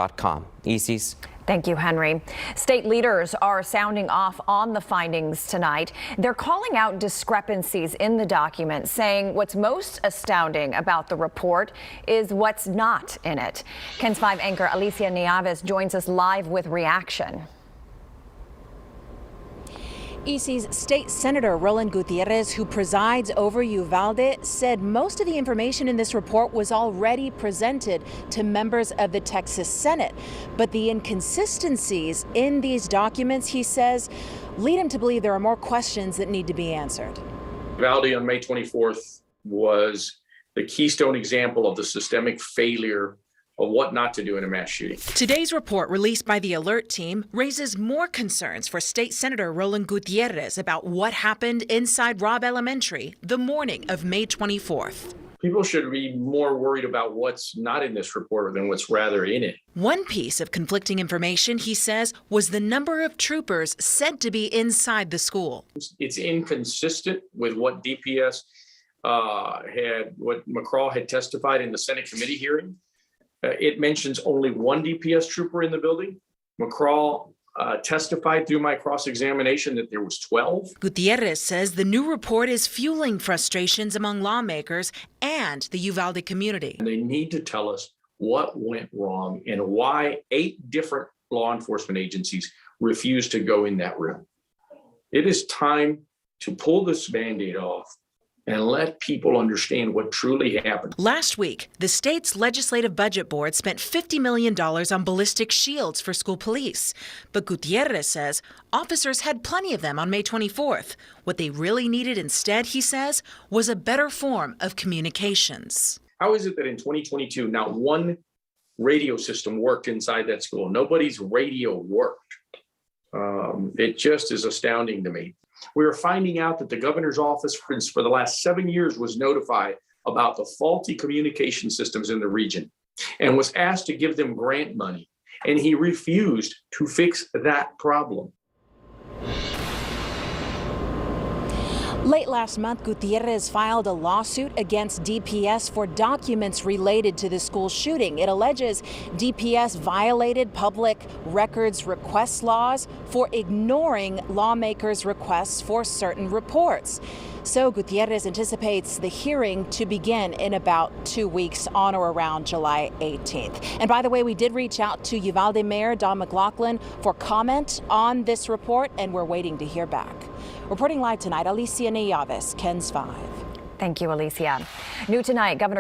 ALERRT.com. Isis. Thank you, Henry. State leaders are sounding off on the findings tonight. They're calling out discrepancies in the document, saying what's most astounding about the report is what's not in it. KENS 5 anchor Alicia Nieves joins us live with reaction. EC's State Senator Roland Gutierrez, who presides over Uvalde, said most of the information in this report was already presented to members of the Texas Senate. But the inconsistencies in these documents, he says, lead him to believe there are more questions that need to be answered. Uvalde on May 24th was the keystone example of the systemic failure of what not to do in a mass shooting. Today's report, released by the ALERRT team, raises more concerns for State Senator Roland Gutierrez about what happened inside Robb Elementary the morning of May 24th. People should be more worried about what's not in this report than what's rather in it. One piece of conflicting information, he says, was the number of troopers said to be inside the school. It's inconsistent with what DPS what McCraw had testified in the Senate committee hearing. It mentions only one DPS trooper in the building. McCraw testified through my cross-examination that there was 12. Gutierrez says the new report is fueling frustrations among lawmakers and the Uvalde community. They need to tell us what went wrong and why 8 different law enforcement agencies refused to go in that room. It is time to pull this Band-Aid off and let people understand what truly happened. Last week, the state's legislative budget board spent $50 million on ballistic shields for school police. But Gutierrez says officers had plenty of them on May 24th. What they really needed instead, he says, was a better form of communications. How is it that in 2022, not one radio system worked inside that school? Nobody's radio worked. It just is astounding to me. We are finding out that the governor's office for the last 7 years was notified about the faulty communication systems in the region and was asked to give them grant money, and he refused to fix that problem. Late last month, Gutierrez filed a lawsuit against DPS for documents related to the school shooting. It alleges DPS violated public records request laws for ignoring lawmakers' requests for certain reports. So Gutierrez anticipates the hearing to begin in about 2 weeks, on or around July 18th. And by the way, we did reach out to Uvalde Mayor Don McLaughlin for comment on this report, and we're waiting to hear back. Reporting live tonight, Alicia Nieves, KENS 5. Thank you, Alicia. New tonight, Governor